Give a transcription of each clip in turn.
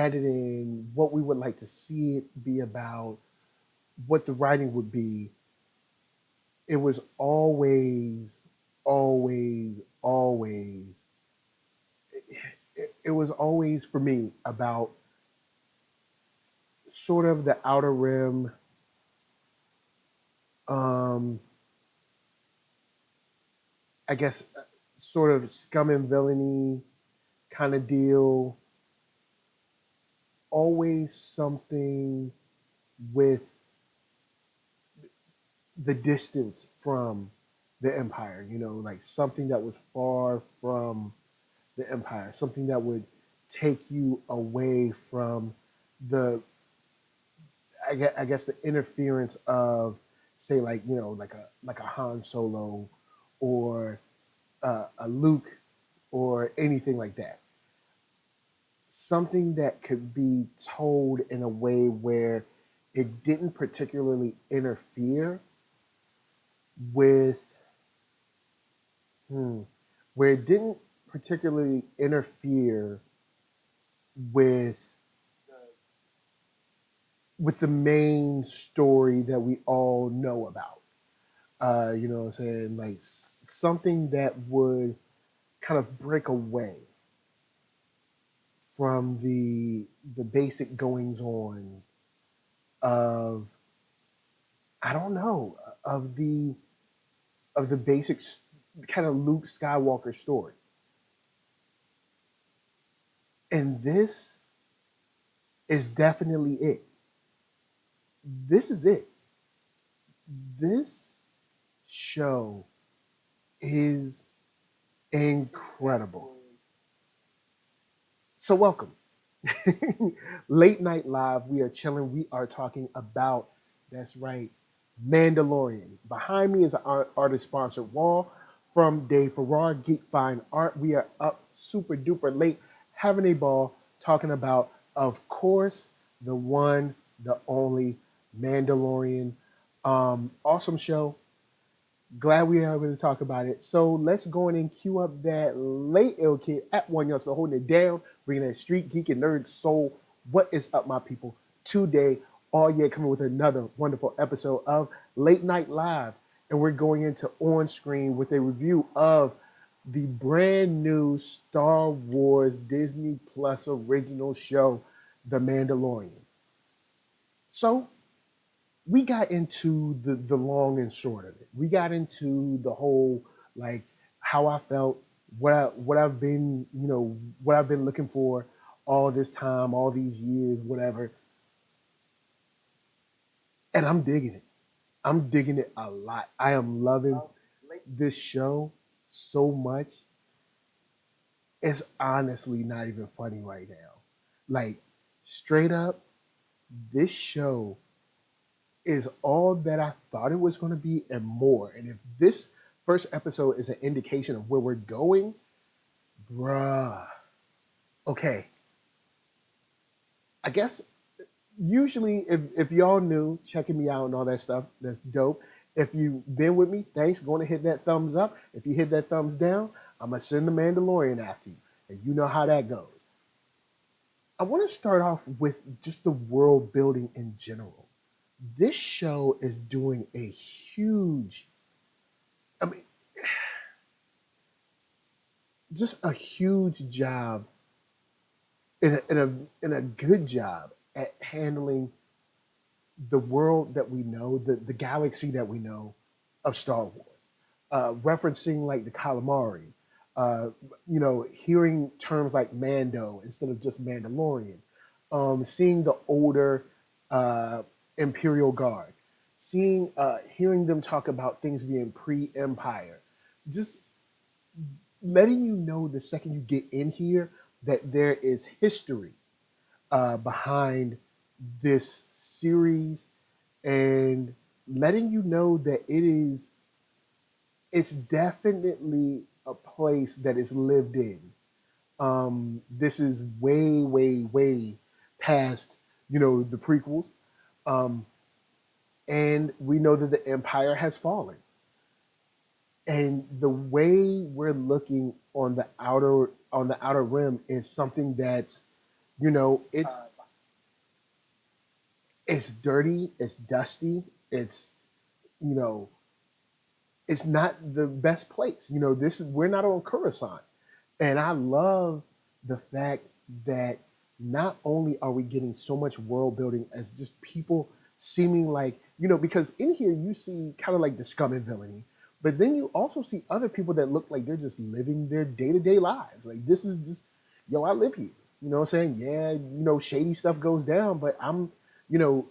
decided in what we would like to see it be about, what the writing would be, it was always, always, always, it was always for me about sort of the outer rim, um, I guess, sort of scum and villainy kind of deal. Always something with the distance from the empire, like something that was far from the empire, something that would take you away from the, I guess the interference of, say, like, like a Han Solo, or a Luke, or anything like that. Something that could be told in a way where it didn't particularly interfere with, hmm, where it didn't particularly interfere with the main story that we all know about. You know what I'm saying? Like something that would kind of break away from the basic goings on of, I don't know, of the basic kind of Luke Skywalker story. And this is definitely it. This is it. This show is incredible. So welcome. Late night live. We are chilling. We are talking about, that's right, Mandalorian. Behind me is an artist sponsored wall from Dave Farrar, Geek Fine Art. We are up super duper late, having a ball, talking about, of course, the one, the only Mandalorian. Awesome show. Glad we are able to talk about it. So let's go in and cue up that late ill kid at OneYoungsta holding it down, bringing that street geek and nerd soul. What is up, my people? Today, all year coming with another wonderful episode of Late Night Live, and we're going into on screen with a review of the brand new Star Wars Disney Plus original show, The Mandalorian. So we got into the long and short of it. We got into the whole, like, how I felt, what I've been, what I've been looking for all this time, all these years, whatever. And I'm digging it. I'm digging it a lot. I am loving this show so much. It's honestly not even funny right now. Like, straight up, this show is all that I thought it was going to be and more. And if this first episode is an indication of where we're going, bruh. Okay. I guess usually if y'all new, checking me out and all that stuff, that's dope. If you've been with me, thanks. Going to hit that thumbs up. If you hit that thumbs down, I'm going to send the Mandalorian after you. And you know how that goes. I want to start off with just the world building in general. This show is doing a huge, I mean, just a huge job, in a good job at handling the world that we know, the galaxy that we know of Star Wars, referencing like the calamari, uh, hearing terms like Mando instead of just Mandalorian, seeing the older uh, Imperial Guard, hearing them talk about things being pre-Empire, just letting you know the second you get in here that there is history behind this series, and letting you know that it's definitely a place that is lived in. This is way, way, way past, the prequels. Um, and we know that the empire has fallen. And the way we're looking on the outer rim is something that's You know, it's dirty, it's dusty, it's you know, it's not the best place. You know, this is we're not on Coruscant. And I love the fact that not only are we getting so much world building as just people seeming like, because in here you see kind of like the scum and villainy, but then you also see other people that look like they're just living their day to day lives. Like, this is just, yo, I live here. You know what I'm saying? Yeah, shady stuff goes down, but you know,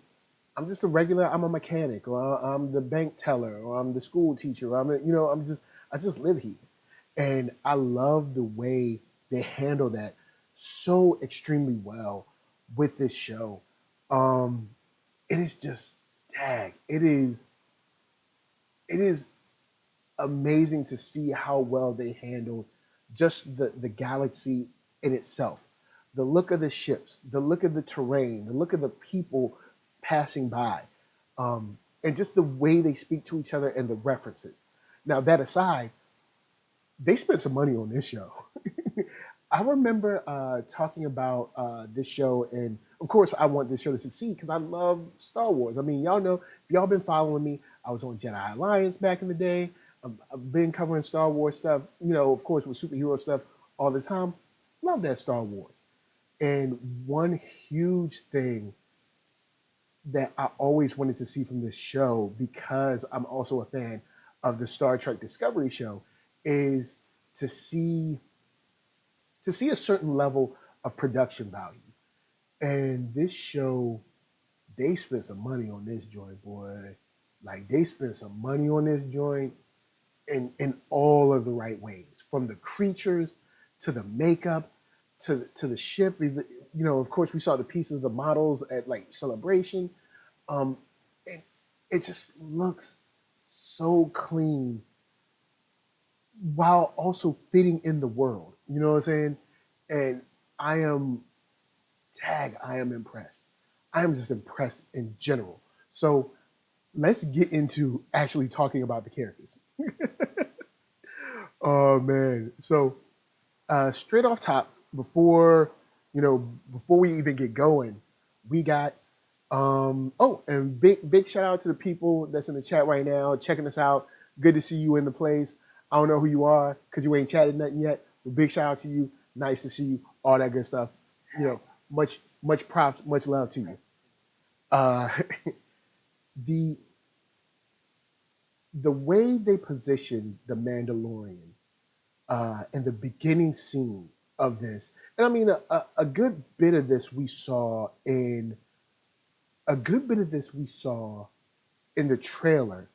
I'm just a regular, I'm a mechanic, or I'm the bank teller, or I'm the school teacher, or I just live here. And I love the way they handle that so extremely well with this show. Um, it is just, dang, it is amazing to see how well they handled just the galaxy in itself. The look of the ships, the look of the terrain, the look of the people passing by, and just the way they speak to each other and the references. Now, that aside, they spent some money on this show. I remember talking about this show, and of course, I want this show to succeed because I love Star Wars. I mean, y'all know, if y'all been following me, I was on Jedi Alliance back in the day. I've been covering Star Wars stuff, of course, with superhero stuff all the time. Love that Star Wars. And one huge thing that I always wanted to see from this show, because I'm also a fan of the Star Trek Discovery show, is to see a certain level of production value. And this show, they spent some money on this joint, boy. Like, they spent some money on this joint in all of the right ways, from the creatures to the makeup to the ship. Of course, we saw the pieces, the models at like Celebration. Um, it, it just looks so clean while also fitting in the world. You know what I'm saying? And I am I am impressed. I am just impressed in general. So let's get into actually talking about the characters. Oh man. So straight off top, before we even get going, we got and big shout out to the people that's in the chat right now, checking us out. Good to see you in the place. I don't know who you are because you ain't chatted nothing yet, but big shout out to you. Nice to see you. All that good stuff. Much props, much love to you. Uh, the the way they position the Mandalorian in the beginning scene of this, and I mean a good bit of this we saw in the trailer,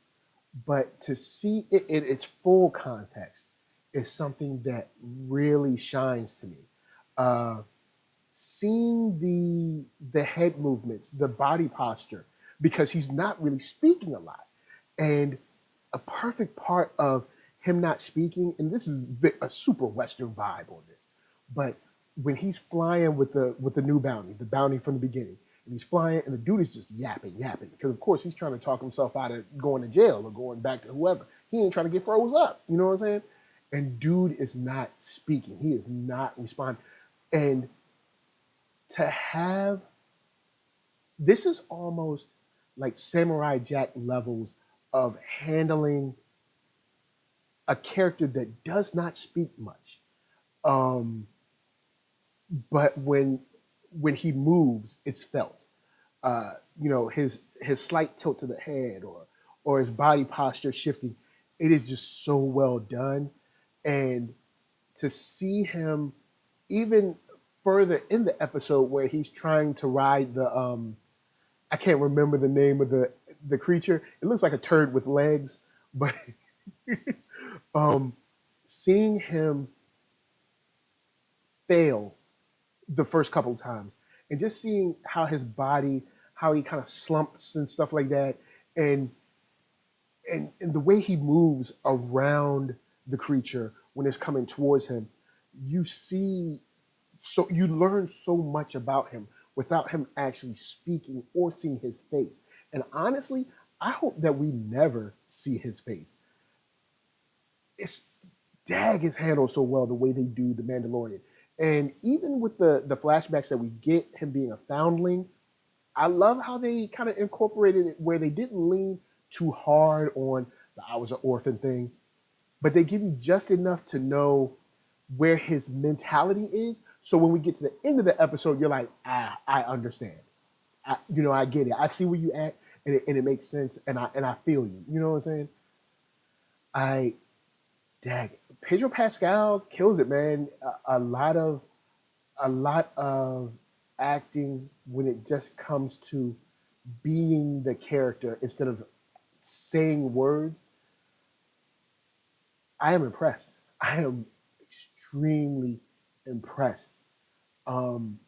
but to see it in its full context is something that really shines to me. Uh, Seeing the head movements, the body posture, because he's not really speaking a lot, and a perfect part of him not speaking, and this is a super Western vibe on this, but when he's flying with the new bounty, the bounty from the beginning, and he's flying, and the dude is just yapping, because of course he's trying to talk himself out of going to jail or going back to whoever. He ain't trying to get froze up. You know what I'm saying? And dude is not speaking. He is not responding. And to have this is almost like Samurai Jack levels of handling a character that does not speak much. Um, but when he moves, it's felt. His slight tilt to the head or his body posture shifting, it is just so well done. And to see him even further in the episode where he's trying to ride the I can't remember the name of the creature. It looks like a turd with legs, but um, seeing him fail the first couple of times and just seeing how his body, how he kind of slumps and stuff like that, and and the way he moves around the creature when it's coming towards him, you see, so you learn so much about him without him actually speaking or seeing his face. And honestly, I hope that we never see his face. It's Dag is handled so well the way they do the Mandalorian. And even with the flashbacks that we get him being a foundling, I love how they kind of incorporated it where they didn't lean too hard on the I was an orphan thing, but they give you just enough to know where his mentality is. So when we get to the end of the episode, you're like, I understand. I get it. I see where you at, and it makes sense, and I feel you. You know what I'm saying? I dag Pedro Pascal kills it, man. A lot of acting when it just comes to being the character instead of saying words. I am impressed. I am extremely impressed. Um,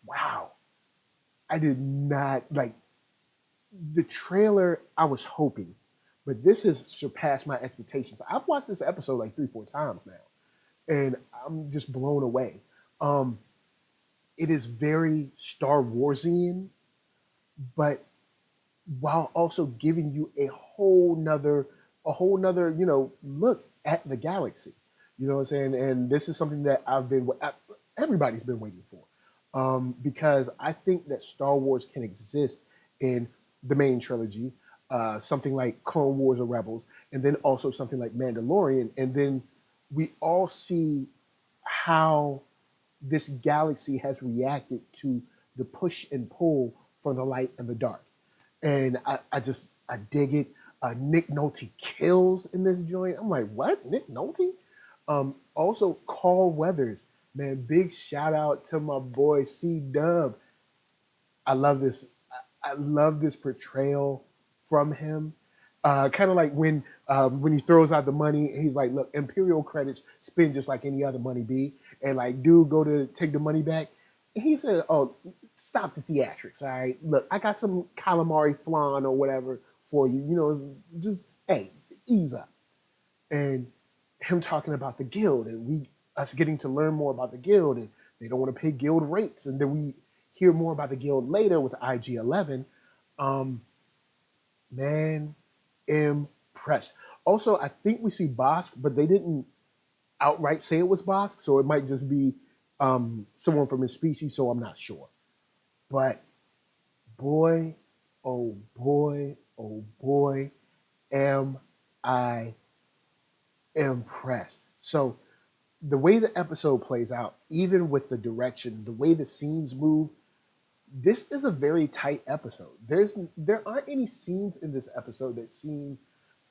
wow. I did not like the trailer. I was hoping, but this has surpassed my expectations. I've watched this episode like 3, 4 times now, and I'm just blown away. Um, it is very Star Warsian, but while also giving you a whole nother look at the galaxy. You know what I'm saying? And this is something that everybody's been waiting for, because I think that Star Wars can exist in the main trilogy, something like Clone Wars or Rebels, and then also something like Mandalorian, and then we all see how this galaxy has reacted to the push and pull from the light and the dark. And I dig it. Nick Nolte kills in this joint. I'm like, what? Nick Nolte? Also, Carl Weathers, man, big shout out to my boy C Dub. I love this. I love this portrayal from him. Kind of like when he throws out the money, he's like, "Look, Imperial credits spend just like any other money be," and like, dude, go to take the money back. And he said, "Oh, stop the theatrics, all right? Look, I got some calamari flan or whatever for you. Just hey, ease up." And him talking about the guild and us getting to learn more about the guild, and they don't want to pay guild rates, and then we hear more about the guild later with IG-11. Um, man, impressed. Also, I think we see Bosk, but they didn't outright say it was Bosk, so it might just be someone from his species. So I'm not sure. But boy, oh boy, am I impressed. So the way the episode plays out, even with the direction, the way the scenes move, this is a very tight episode. There aren't any scenes in this episode that seem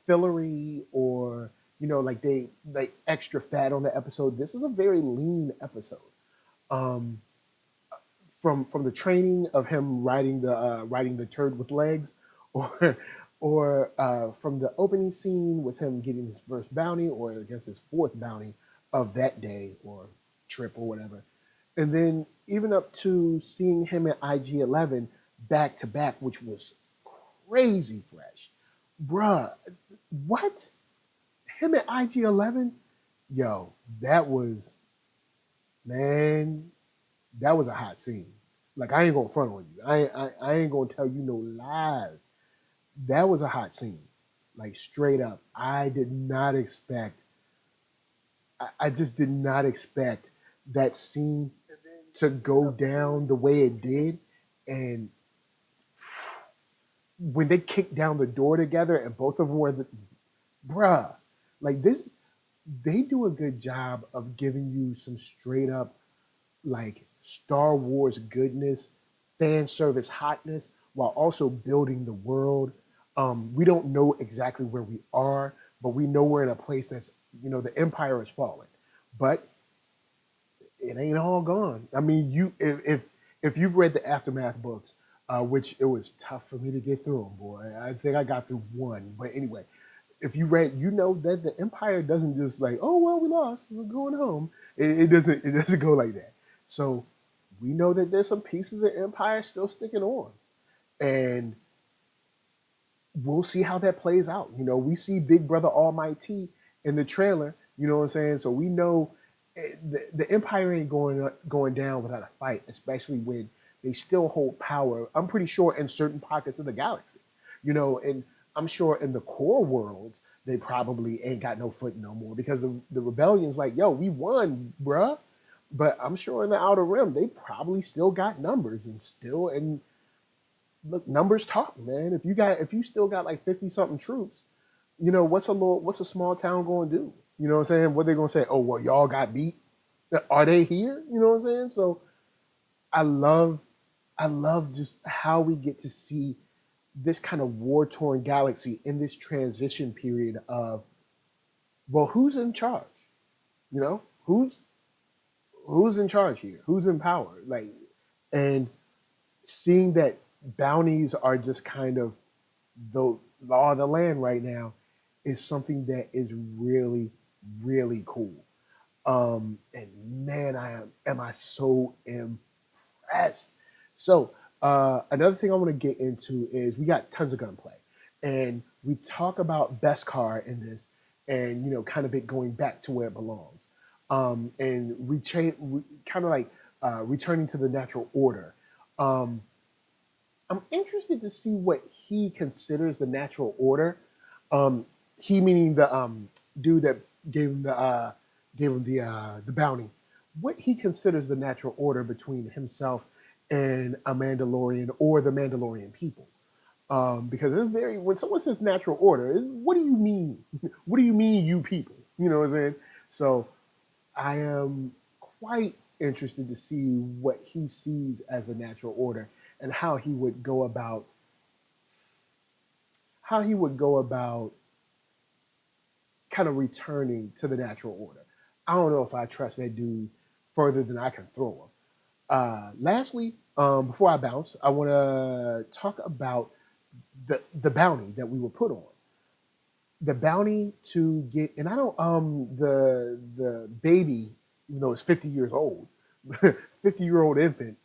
fillery or like they like extra fat on the episode. This is a very lean episode. Um, from the training of him riding the turd with legs, or from the opening scene with him getting his first bounty, or I guess his fourth bounty of that day or trip or whatever, and then even up to seeing him at IG-11 back to back, which was crazy fresh, bruh. What, him at IG-11? Yo, that was, man, that was a hot scene. Like, I ain't gonna front on you. I ain't gonna tell you no lies. That was a hot scene. Like, straight up. I just did not expect that scene to go down the way it did. And when they kicked down the door together and both of them were bruh, like this, they do a good job of giving you some straight up like Star Wars goodness, fan service hotness, while also building the world. We don't know exactly where we are, but we know we're in a place that's, the Empire has fallen, but it ain't all gone. I mean, if you've read the Aftermath books, which it was tough for me to get through them, boy. I think I got through one, but anyway, if you read, you know that the Empire doesn't just like, oh well, we lost, we're going home. It doesn't go like that. So we know that there's some pieces of the Empire still sticking on, and we'll see how that plays out. We see Big Brother Almighty in the trailer. You know what I'm saying? So we know the Empire ain't going down without a fight, especially when they still hold power. I'm pretty sure in certain pockets of the galaxy, and I'm sure in the core worlds they probably ain't got no foot no more because the rebellion's like, yo, we won, bruh. But I'm sure in the Outer Rim, they probably still got numbers and look, numbers talk, man. If you still got like 50 something troops, what's a small town going to do? You know what I'm saying? What they going to say? Oh, well, y'all got beat. Are they here? You know what I'm saying? So I love I love just how we get to see this kind of war torn galaxy in this transition period of, well, who's in charge? You know, who's in charge here? Who's in power? Like, and seeing that bounties are just kind of the law of the land right now is something that is really, really cool. And man, am I so impressed. So another thing I want to get into is we got tons of gunplay, and we talk about Beskar in this, and kind of it going back to where it belongs, and kind of like returning to the natural order. Um, I'm interested to see what he considers the natural order. Um, he meaning the dude that gave him the bounty. What he considers the natural order between himself and a Mandalorian or the Mandalorian people. Because it's very when someone says natural order, what do you mean? What do you mean, you people? You know what I'm saying? So I am quite interested to see what he sees as the natural order and how he would go about kind of returning to the natural order. I don't know if I trust that dude further than I can throw him. Lastly, before I bounce, I want to talk about the bounty that we were put on. The bounty to get, and I don't the baby, even though it's 50 years old, 50-year-old infant.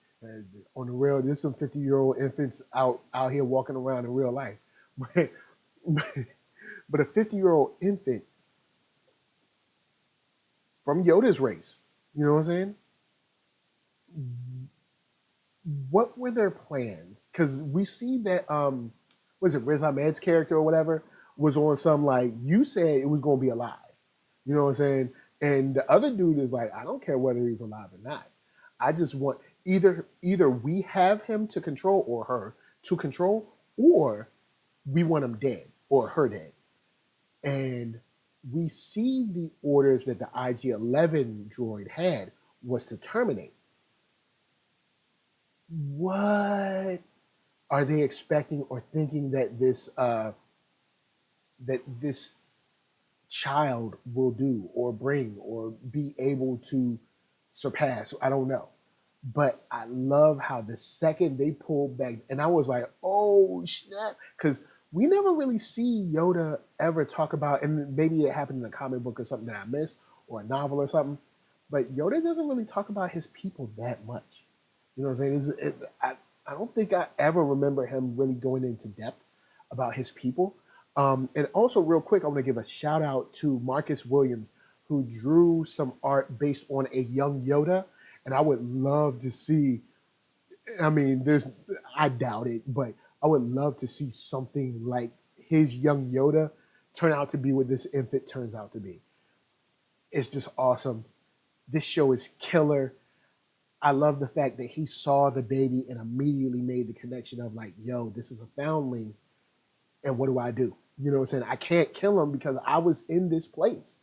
On the real, there's some 50-year-old infants out here walking around in real life, but but a 50-year-old infant from Yoda's race. You know what I'm saying? What were their plans? Because we see that was it Riz Ahmed's character or whatever was on some like you said it was going to be alive. You know what I'm saying? And the other dude is like, I don't care whether he's alive or not. I just want either we have him to control or her to control, or we want him dead or her dead. And we see the orders that the IG-11 droid had was to terminate. What are they expecting or thinking that this child will do or bring or be able to surpass? I don't know. But I love how the second they pulled back, and I was like, oh snap, because we never really see Yoda ever talk about, and maybe it happened in a comic book or something that I missed, or a novel or something, but Yoda doesn't really talk about his people that much. You know what I'm saying? I don't think I ever remember him really going into depth about his people. And also, real quick, I want to give a shout out to Marcus Williams, who drew some art based on a young Yoda. And I would love to see, I mean, I doubt it, but I would love to see something like his young Yoda turn out to be what this infant turns out to be. It's just awesome. This show is killer. I love the fact that he saw the baby and immediately made the connection of like, yo, this is a foundling, and what do I do? You know what I'm saying? I can't kill him because I was in this place.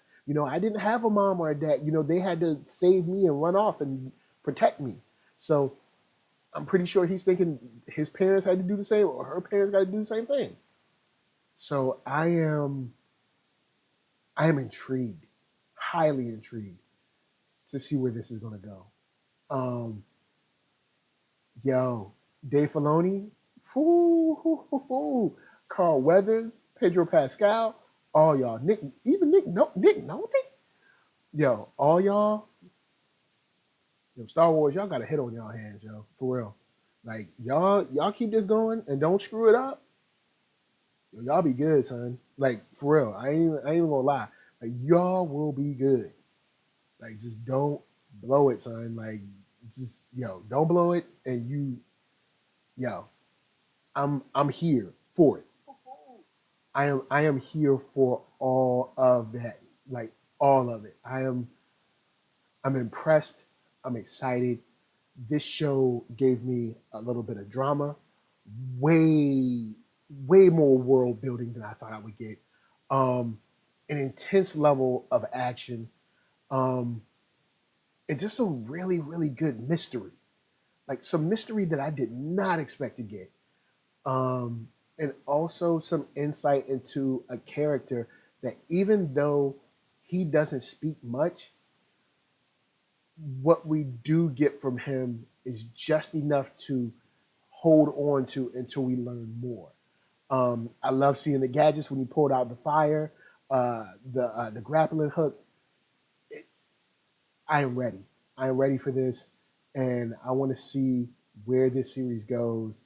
I didn't have a mom or a dad. They had to save me and run off and protect me. So I'm pretty sure he's thinking his parents had to do the same or her parents got to do the same thing. So I am intrigued, highly intrigued to see where this is going to go. Um, Yo, Dave Filoni, Carl Weathers, Pedro Pascal, all y'all, Nick Nolte, yo, all y'all, yo, Star Wars, y'all got a hit on y'all hands, yo, for real. Like y'all keep this going and don't screw it up. Yo, y'all be good, son. Like for real, I ain't even gonna lie. Like y'all will be good. Like just don't blow it, son. Like just don't blow it, and yo, I'm here for it. I am here for all of that, like all of it. I'm impressed. I'm excited. This show gave me a little bit of drama, way way more world building than I thought I would get. Um, an intense level of action, um, and just some really good mystery, like some mystery that I did not expect to get. Um, and also some insight into a character that, even though he doesn't speak much, what we do get from him is just enough to hold on to until we learn more. I love seeing the gadgets when he pulled out the fire, the grappling hook. It, I am ready. I am ready for this, and I want to see where this series goes.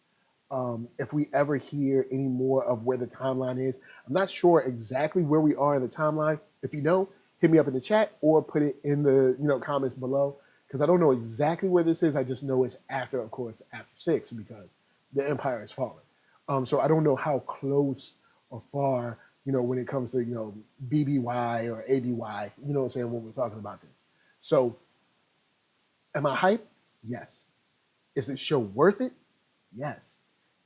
If we ever hear any more of where the timeline is, I'm not sure exactly where we are in the timeline. If you know, hit me up in the chat or put it in the comments below, because I don't know exactly where this is. I just know it's after, of course, after 6, because the Empire has fallen. So I don't know how close or far, when it comes to BBY or ABY. You know what I'm saying, when we're talking about this. So am I hyped? Yes. Is the show worth it? Yes.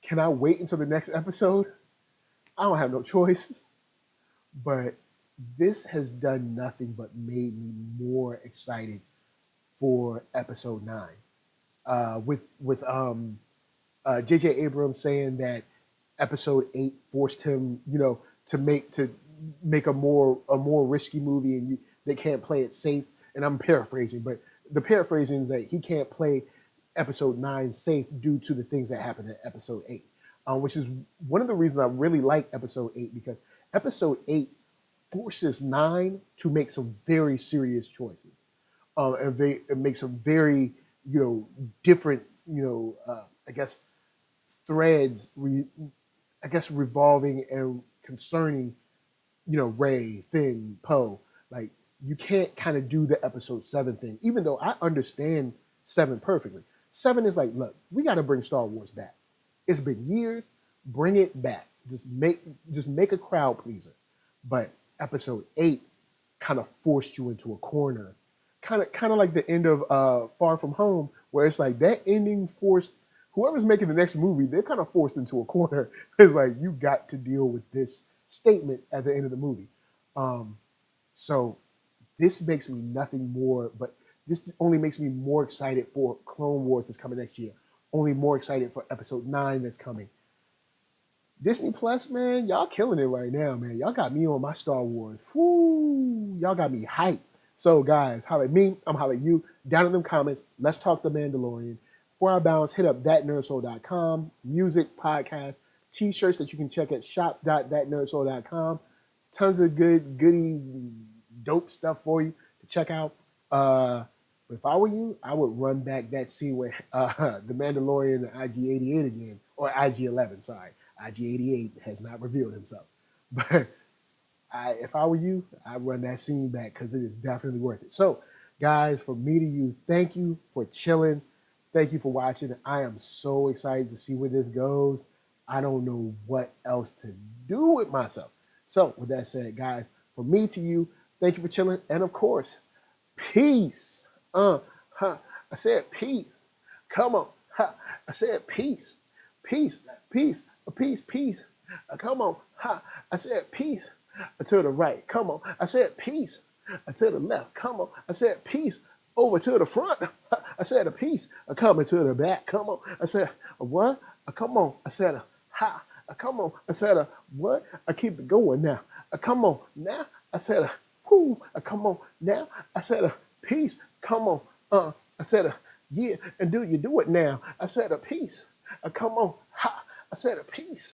Can I wait until the next episode? I don't have no choice. But this has done nothing but made me more excited for episode 9. With J.J. Abrams saying that episode 8 forced him, to make a more risky movie, and they can't play it safe. And I'm paraphrasing, but the paraphrasing is that he can't play episode 9 safe due to the things that happened in episode 8, which is one of the reasons I really like episode 8, because episode 8 forces 9 to make some very serious choices, and make some very different, I guess, threads, I guess, revolving and concerning, Ray, Finn, Poe. Like, you can't kind of do the episode 7 thing, even though I understand 7 perfectly. 7 is like, look, we got to bring Star Wars back. It's been years. Bring it back. Just make a crowd pleaser. But episode 8 kind of forced you into a corner, kind of like the end of Far From Home, where it's like that ending forced whoever's making the next movie. They're kind of forced into a corner. It's like, you got to deal with this statement at the end of the movie. So this makes me nothing more, but this only makes me more excited for Clone Wars that's coming next year. Only more excited for episode 9 that's coming. Disney Plus, man, y'all killing it right now, man. Y'all got me on my Star Wars. Woo! Y'all got me hyped. So, guys, holla at me. I'm holla at you. Down in them comments, let's talk The Mandalorian. For our balance, hit up ThatNERDSoul.com. Music, podcast, t-shirts that you can check at shop.thatnerdsoul.com. Tons of good goodies, dope stuff for you to check out. But if I were you, I would run back that scene with The Mandalorian and IG-88 again, or IG-11, sorry. IG-88 has not revealed himself. But if I were you, I'd run that scene back, because it is definitely worth it. So, guys, from me to you, thank you for chilling. Thank you for watching. I am so excited to see where this goes. I don't know what else to do with myself. So, with that said, guys, from me to you, thank you for chilling. And, of course, peace. I said peace. Come on. I said peace. Peace. Peace. Peace. Peace. Come on. I said peace. To the right. Come on. I said peace. To the left. Come on. I said peace. Over to the front. I said a piece. Coming to the back. Come on. I said what? Come on. I said ha. Come on. I said what? I keep it going now. Come on now. I said whoo. Come on now. I said peace. Come on. I said yeah. And do you do it now? I said a piece. Come on. Ha. I said a piece.